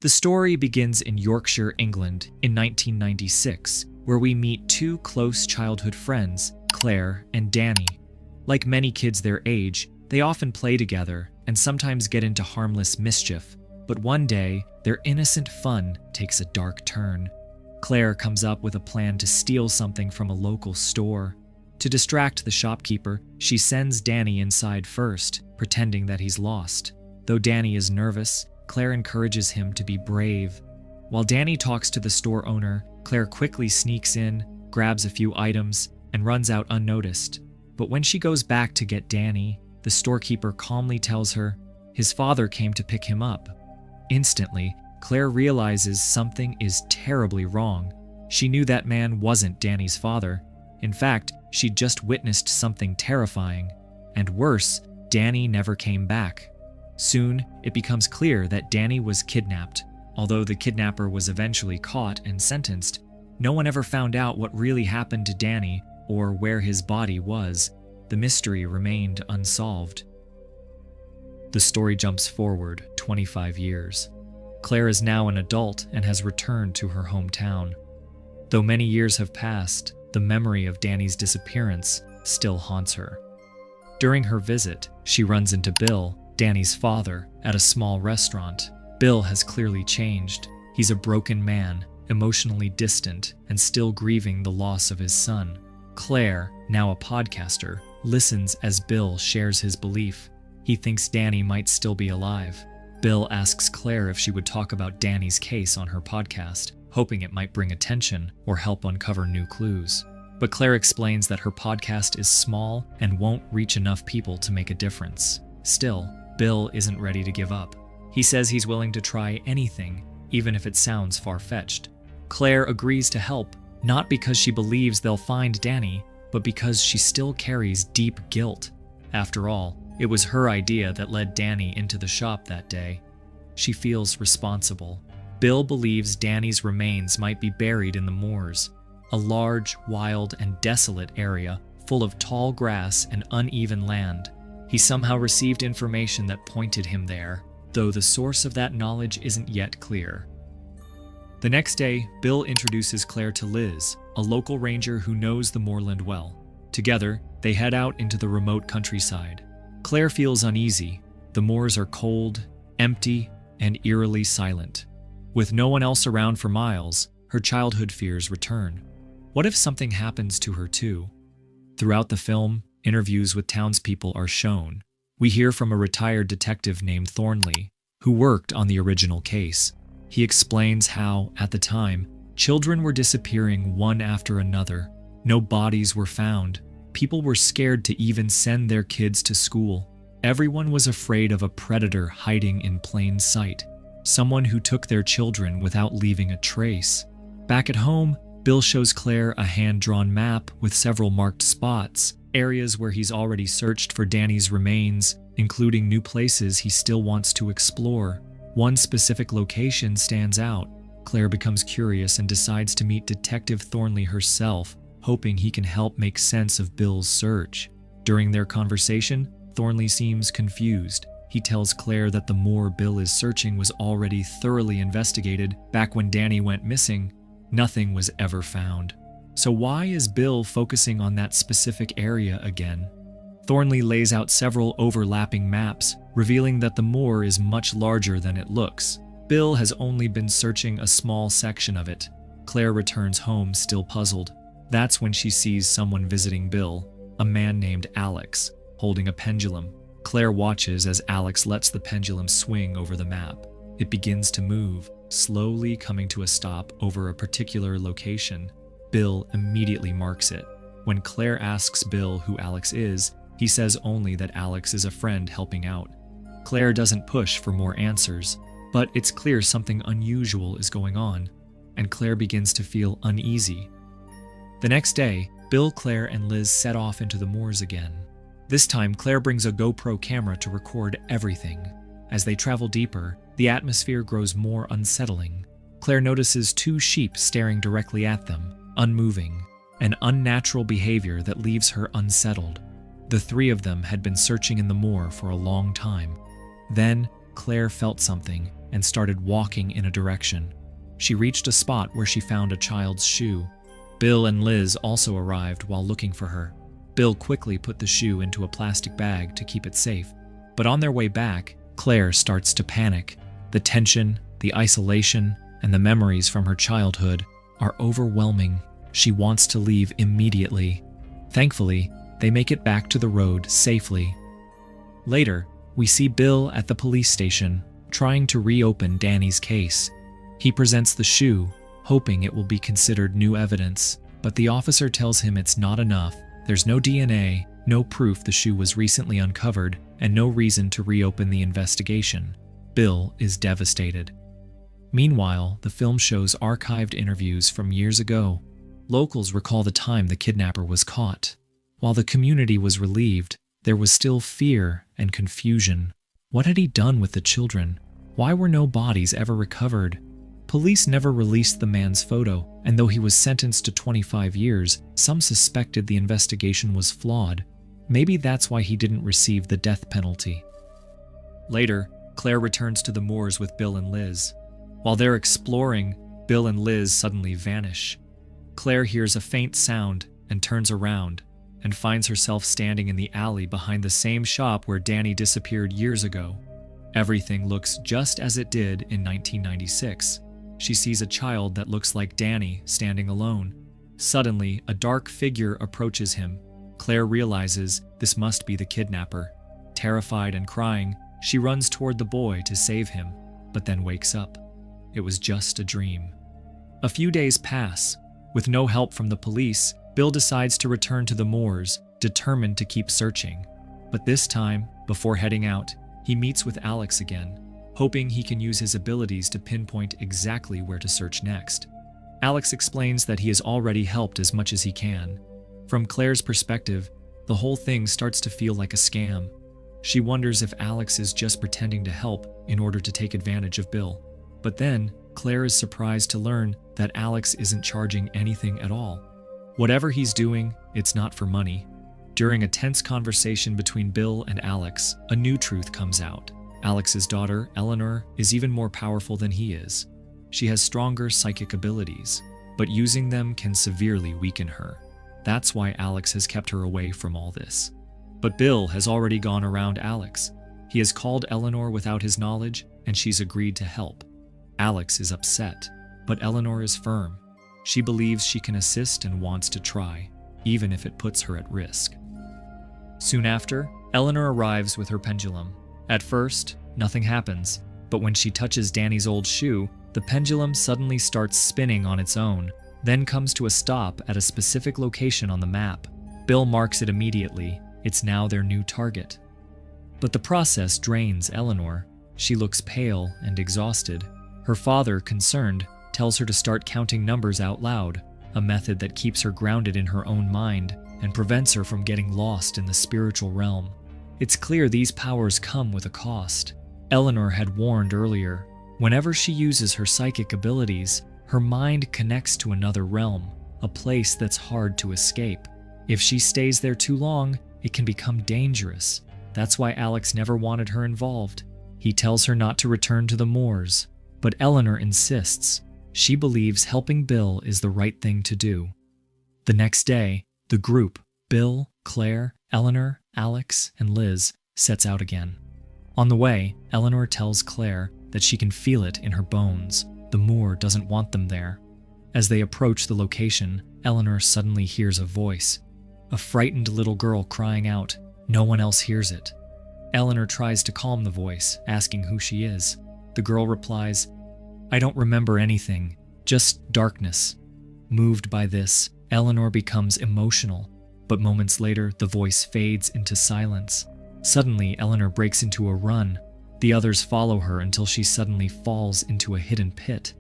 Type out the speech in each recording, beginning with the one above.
The story begins in Yorkshire, England in 1996, where we meet two close childhood friends, Claire and Danny. Like many kids their age, they often play together and sometimes get into harmless mischief. But one day, their innocent fun takes a dark turn. Claire comes up with a plan to steal something from a local store. To distract the shopkeeper, she sends Danny inside first, pretending that he's lost. Though Danny is nervous, Claire encourages him to be brave. While Danny talks to the store owner, Claire quickly sneaks in, grabs a few items, and runs out unnoticed. But when she goes back to get Danny, the storekeeper calmly tells her his father came to pick him up. Instantly, Claire realizes something is terribly wrong. She knew that man wasn't Danny's father. In fact, she'd just witnessed something terrifying. And worse, Danny never came back. Soon, it becomes clear that Danny was kidnapped. Although the kidnapper was eventually caught and sentenced, no one ever found out what really happened to Danny or where his body was. The mystery remained unsolved. The story jumps forward 25 years. Claire is now an adult and has returned to her hometown. Though many years have passed, the memory of Danny's disappearance still haunts her. During her visit, she runs into Bill, Danny's father, at a small restaurant. Bill has clearly changed. He's a broken man, emotionally distant, and still grieving the loss of his son. Claire, now a podcaster, listens as Bill shares his belief. He thinks Danny might still be alive. Bill asks Claire if she would talk about Danny's case on her podcast, hoping it might bring attention or help uncover new clues. But Claire explains that her podcast is small and won't reach enough people to make a difference. Still, Bill isn't ready to give up. He says he's willing to try anything, even if it sounds far-fetched. Claire agrees to help, not because she believes they'll find Danny, but because she still carries deep guilt. After all, it was her idea that led Danny into the shop that day. She feels responsible. Bill believes Danny's remains might be buried in the moors, a large, wild, and desolate area full of tall grass and uneven land. He somehow received information that pointed him there, though the source of that knowledge isn't yet clear. The next day, Bill introduces Claire to Liz, a local ranger who knows the moorland well. Together, they head out into the remote countryside. Claire feels uneasy. The moors are cold, empty, and eerily silent. With no one else around for miles, her childhood fears return. What if something happens to her too? Throughout the film, interviews with townspeople are shown. We hear from a retired detective named Thornley, who worked on the original case. He explains how, at the time, children were disappearing one after another. No bodies were found. People were scared to even send their kids to school. Everyone was afraid of a predator hiding in plain sight, someone who took their children without leaving a trace. Back at home, Bill shows Claire a hand-drawn map with several marked spots, areas where he's already searched for Danny's remains, including new places he still wants to explore. One specific location stands out. Claire becomes curious and decides to meet Detective Thornley herself, hoping he can help make sense of Bill's search. During their conversation, Thornley seems confused. He tells Claire that the moor Bill is searching was already thoroughly investigated back when Danny went missing. Nothing was ever found. So why is Bill focusing on that specific area again? Thornley lays out several overlapping maps, revealing that the moor is much larger than it looks. Bill has only been searching a small section of it. Claire returns home still puzzled. That's when she sees someone visiting Bill, a man named Alex, holding a pendulum. Claire watches as Alex lets the pendulum swing over the map. It begins to move, slowly coming to a stop over a particular location. Bill immediately marks it. When Claire asks Bill who Alex is, he says only that Alex is a friend helping out. Claire doesn't push for more answers, but it's clear something unusual is going on, and Claire begins to feel uneasy. The next day, Bill, Claire, and Liz set off into the moors again. This time, Claire brings a GoPro camera to record everything. As they travel deeper, the atmosphere grows more unsettling. Claire notices two sheep staring directly at them, unmoving, an unnatural behavior that leaves her unsettled. The three of them had been searching in the moor for a long time. Then, Claire felt something and started walking in a direction. She reached a spot where she found a child's shoe. Bill and Liz also arrived while looking for her. Bill quickly put the shoe into a plastic bag to keep it safe. But on their way back, Claire starts to panic. The tension, the isolation, and the memories from her childhood are overwhelming. She wants to leave immediately. Thankfully, they make it back to the road safely. Later, we see Bill at the police station, trying to reopen Danny's case. He presents the shoe, hoping it will be considered new evidence, but the officer tells him it's not enough. There's no DNA, no proof the shoe was recently uncovered, and no reason to reopen the investigation. Bill is devastated. Meanwhile, the film shows archived interviews from years ago. Locals recall the time the kidnapper was caught. While the community was relieved, there was still fear and confusion. What had he done with the children? Why were no bodies ever recovered? Police never released the man's photo, and though he was sentenced to 25 years, some suspected the investigation was flawed. Maybe that's why he didn't receive the death penalty. Later, Claire returns to the Moors with Bill and Liz. While they're exploring, Bill and Liz suddenly vanish. Claire hears a faint sound and turns around, and finds herself standing in the alley behind the same shop where Danny disappeared years ago. Everything looks just as it did in 1996. She sees a child that looks like Danny standing alone. Suddenly, a dark figure approaches him. Claire realizes this must be the kidnapper. Terrified and crying, she runs toward the boy to save him, but then wakes up. It was just a dream. A few days pass. With no help from the police, Bill decides to return to the Moors, determined to keep searching. But this time, before heading out, he meets with Alex again, hoping he can use his abilities to pinpoint exactly where to search next. Alex explains that he has already helped as much as he can. From Claire's perspective, the whole thing starts to feel like a scam. She wonders if Alex is just pretending to help in order to take advantage of Bill. But then, Claire is surprised to learn that Alex isn't charging anything at all. Whatever he's doing, it's not for money. During a tense conversation between Bill and Alex, a new truth comes out. Alex's daughter, Eleanor, is even more powerful than he is. She has stronger psychic abilities, but using them can severely weaken her. That's why Alex has kept her away from all this. But Bill has already gone around Alex. He has called Eleanor without his knowledge, and she's agreed to help. Alex is upset, but Eleanor is firm. She believes she can assist and wants to try, even if it puts her at risk. Soon after, Eleanor arrives with her pendulum. At first, nothing happens, but when she touches Danny's old shoe, the pendulum suddenly starts spinning on its own, then comes to a stop at a specific location on the map. Bill marks it immediately. It's now their new target. But the process drains Eleanor. She looks pale and exhausted. Her father, concerned, tells her to start counting numbers out loud, a method that keeps her grounded in her own mind and prevents her from getting lost in the spiritual realm. It's clear these powers come with a cost. Eleanor had warned earlier, whenever she uses her psychic abilities, her mind connects to another realm, a place that's hard to escape. If she stays there too long, it can become dangerous. That's why Alex never wanted her involved. He tells her not to return to the Moors, but Eleanor insists. She believes helping Bill is the right thing to do. The next day, the group, Bill, Claire, Eleanor, Alex, and Liz, sets out again. On the way, Eleanor tells Claire that she can feel it in her bones. The Moor doesn't want them there. As they approach the location, Eleanor suddenly hears a voice. A frightened little girl crying out. No one else hears it. Eleanor tries to calm the voice, asking who she is. The girl replies, I don't remember anything, just darkness. Moved by this, Eleanor becomes emotional, but moments later, the voice fades into silence. Suddenly, Eleanor breaks into a run. The others follow her until she suddenly falls into a hidden pit.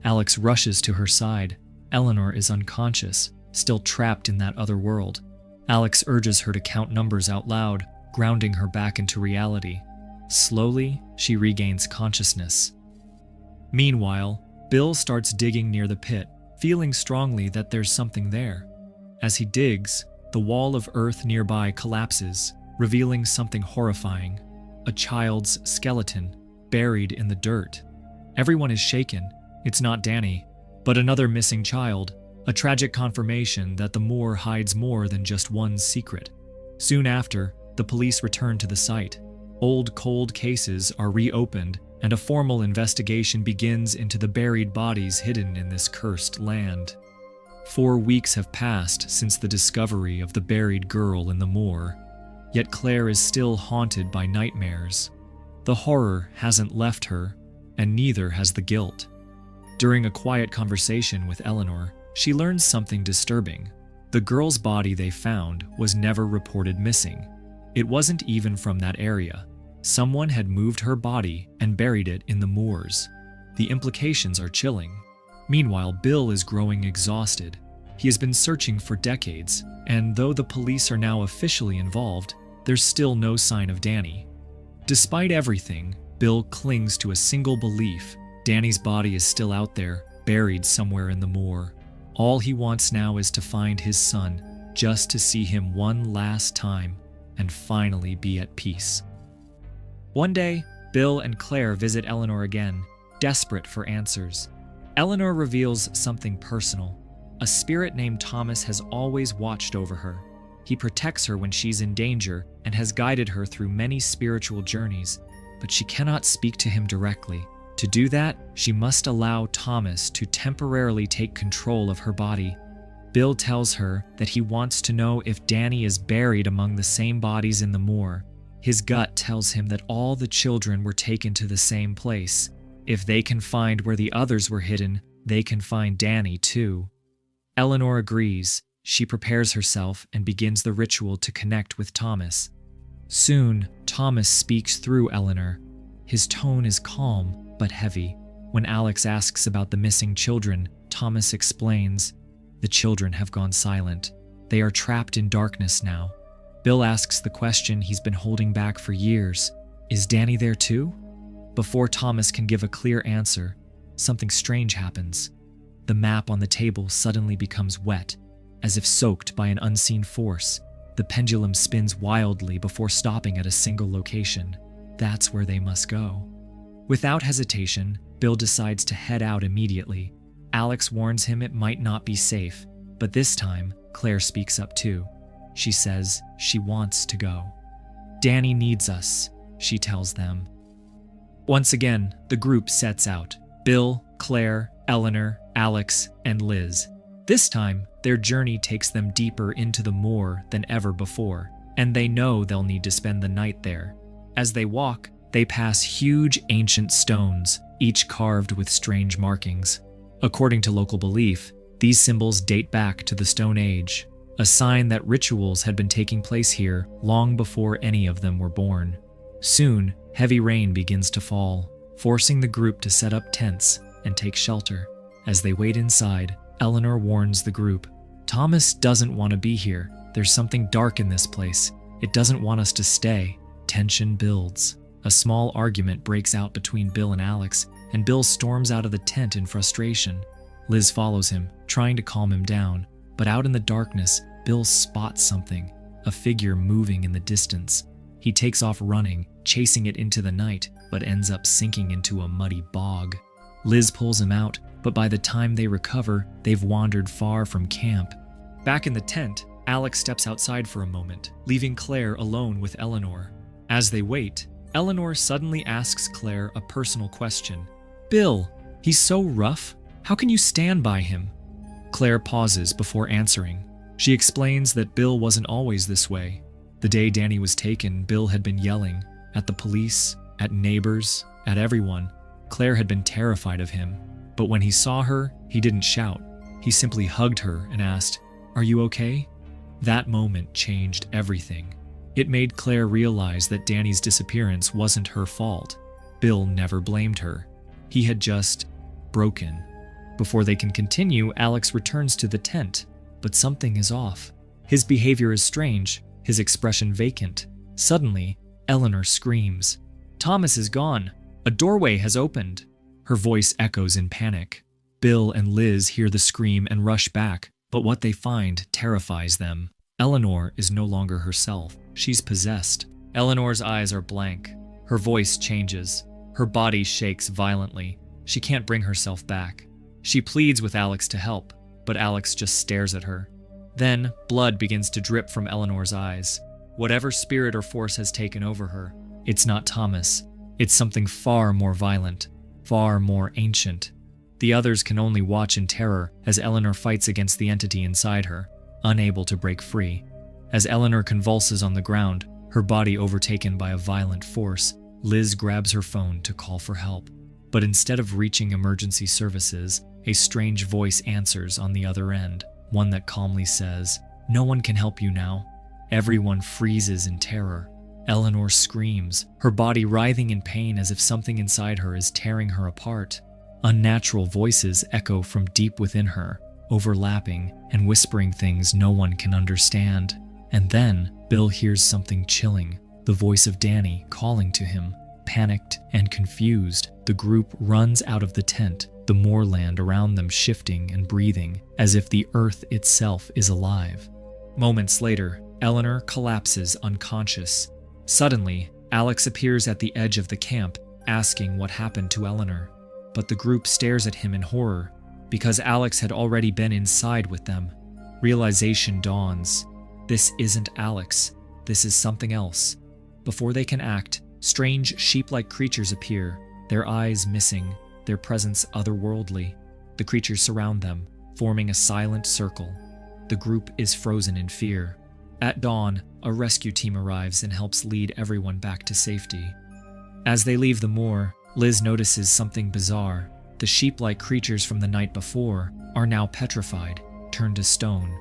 Alex rushes to her side. Eleanor is unconscious, still trapped in that other world. Alex urges her to count numbers out loud, grounding her back into reality. Slowly, she regains consciousness. Meanwhile, Bill starts digging near the pit, feeling strongly that there's something there. As he digs, the wall of earth nearby collapses, revealing something horrifying. A child's skeleton. buried in the dirt. Everyone is shaken. It's not Danny, but another missing child, a tragic confirmation that the Moor hides more than just one secret. Soon after, the police return to the site. Old cold cases are reopened, and a formal investigation begins into the buried bodies hidden in this cursed land. 4 weeks have passed since the discovery of the buried girl in the moor, yet Claire is still haunted by nightmares. The horror hasn't left her, and neither has the guilt. During a quiet conversation with Eleanor, she learns something disturbing. The girl's body they found was never reported missing. It wasn't even from that area. Someone had moved her body and buried it in the moors. The implications are chilling. Meanwhile, Bill is growing exhausted. He has been searching for decades, and though the police are now officially involved, there's still no sign of Danny. Despite everything, Bill clings to a single belief: Danny's body is still out there, buried somewhere in the moor. All he wants now is to find his son, just to see him one last time and finally be at peace. One day, Bill and Claire visit Eleanor again, desperate for answers. Eleanor reveals something personal. A spirit named Thomas has always watched over her. He protects her when she's in danger and has guided her through many spiritual journeys, but she cannot speak to him directly. To do that, she must allow Thomas to temporarily take control of her body. Bill tells her that he wants to know if Danny is buried among the same bodies in the moor. His gut tells him that all the children were taken to the same place. If they can find where the others were hidden, they can find Danny too. Eleanor agrees. She prepares herself and begins the ritual to connect with Thomas. Soon, Thomas speaks through Eleanor. His tone is calm but heavy. When Alex asks about the missing children, Thomas explains, "The children have gone silent. They are trapped in darkness now." Bill asks the question he's been holding back for years: is Danny there too? Before Thomas can give a clear answer, something strange happens. The map on the table suddenly becomes wet, as if soaked by an unseen force. The pendulum spins wildly before stopping at a single location. That's where they must go. Without hesitation, Bill decides to head out immediately. Alex warns him it might not be safe, but this time, Claire speaks up too. She says she wants to go. "Danny needs us," she tells them. Once again, the group sets out. Bill, Claire, Eleanor, Alex, and Liz. This time, their journey takes them deeper into the moor than ever before, and they know they'll need to spend the night there. As they walk, they pass huge ancient stones, each carved with strange markings. According to local belief, these symbols date back to the Stone Age, a sign that rituals had been taking place here long before any of them were born. Soon, heavy rain begins to fall, forcing the group to set up tents and take shelter. As they wait inside, Eleanor warns the group, "Thomas doesn't want to be here. There's something dark in this place. It doesn't want us to stay." Tension builds. A small argument breaks out between Bill and Alex, and Bill storms out of the tent in frustration. Liz follows him, trying to calm him down, but out in the darkness, Bill spots something, a figure moving in the distance. He takes off running, chasing it into the night, but ends up sinking into a muddy bog. Liz pulls him out, but by the time they recover, they've wandered far from camp. Back in the tent, Alex steps outside for a moment, leaving Claire alone with Eleanor. As they wait, Eleanor suddenly asks Claire a personal question. "Bill, he's so rough. How can you stand by him?" Claire pauses before answering. She explains that Bill wasn't always this way. The day Danny was taken, Bill had been yelling at the police, at neighbors, at everyone. Claire had been terrified of him, but when he saw her, he didn't shout. He simply hugged her and asked, "Are you okay?" That moment changed everything. It made Claire realize that Danny's disappearance wasn't her fault. Bill never blamed her. He had just broken. Before they can continue, Alex returns to the tent, but something is off. His behavior is strange, his expression vacant. Suddenly, Eleanor screams, "Thomas is gone! A doorway has opened!" Her voice echoes in panic. Bill and Liz hear the scream and rush back, but what they find terrifies them. Eleanor is no longer herself. She's possessed. Eleanor's eyes are blank. Her voice changes. Her body shakes violently. She can't bring herself back. She pleads with Alex to help, but Alex just stares at her. Then, blood begins to drip from Eleanor's eyes. Whatever spirit or force has taken over her, it's not Thomas. It's something far more violent, far more ancient. The others can only watch in terror as Eleanor fights against the entity inside her, unable to break free. As Eleanor convulses on the ground, her body overtaken by a violent force, Liz grabs her phone to call for help. But instead of reaching emergency services, a strange voice answers on the other end, one that calmly says, "No one can help you now." Everyone freezes in terror. Eleanor screams, her body writhing in pain as if something inside her is tearing her apart. Unnatural voices echo from deep within her, overlapping and whispering things no one can understand. And then, Bill hears something chilling, the voice of Danny calling to him. Panicked and confused, the group runs out of the tent, the moorland around them shifting and breathing, as if the earth itself is alive. Moments later, Eleanor collapses unconscious. Suddenly, Alex appears at the edge of the camp, asking what happened to Eleanor. But the group stares at him in horror, because Alex had already been inside with them. Realization dawns. This isn't Alex. This is something else. Before they can act, strange sheep-like creatures appear, their eyes missing, their presence otherworldly. The creatures surround them, forming a silent circle. The group is frozen in fear. At dawn, a rescue team arrives and helps lead everyone back to safety. As they leave the moor, Liz notices something bizarre. The sheep-like creatures from the night before are now petrified, turned to stone.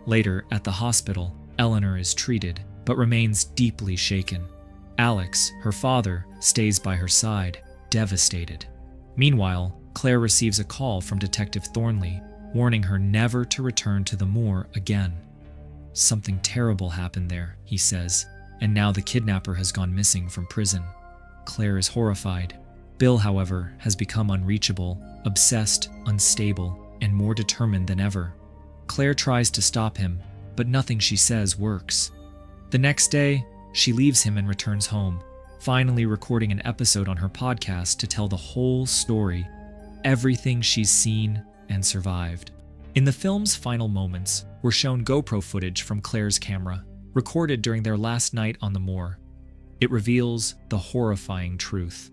Later, at the hospital, Eleanor is treated, but remains deeply shaken. Alex, her father, stays by her side, devastated. Meanwhile, Claire receives a call from Detective Thornley, warning her never to return to the moor again. "Something terrible happened there," he says, "and now the kidnapper has gone missing from prison." Claire is horrified. Bill, however, has become unreachable, obsessed, unstable, and more determined than ever. Claire tries to stop him, but nothing she says works. The next day, she leaves him and returns home, finally recording an episode on her podcast to tell the whole story, everything she's seen and survived. In the film's final moments, we're shown GoPro footage from Claire's camera, recorded during their last night on the moor. It reveals the horrifying truth.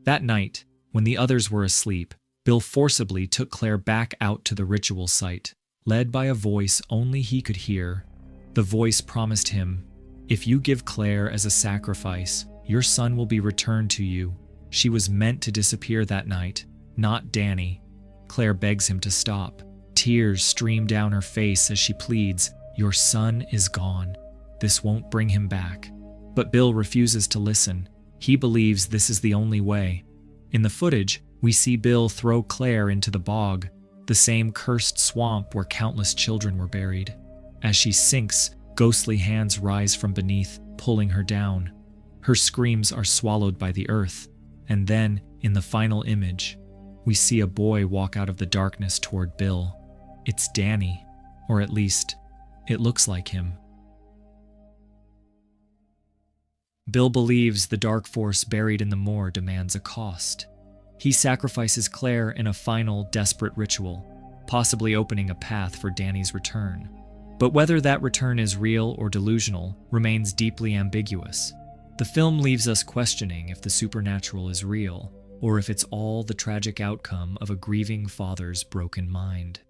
That night, when the others were asleep, Bill forcibly took Claire back out to the ritual site, led by a voice only he could hear. The voice promised him, "If you give Claire as a sacrifice, your son will be returned to you. She was meant to disappear that night, not Danny." Claire begs him to stop. Tears stream down her face as she pleads, "Your son is gone. This won't bring him back." But Bill refuses to listen. He believes this is the only way. In the footage, we see Bill throw Claire into the bog, the same cursed swamp where countless children were buried. As she sinks, ghostly hands rise from beneath, pulling her down. Her screams are swallowed by the earth. And then, in the final image, we see a boy walk out of the darkness toward Bill. It's Danny, or at least, it looks like him. Bill believes the dark force buried in the moor demands a cost. He sacrifices Claire in a final, desperate ritual, possibly opening a path for Danny's return. But whether that return is real or delusional remains deeply ambiguous. The film leaves us questioning if the supernatural is real, or if it's all the tragic outcome of a grieving father's broken mind.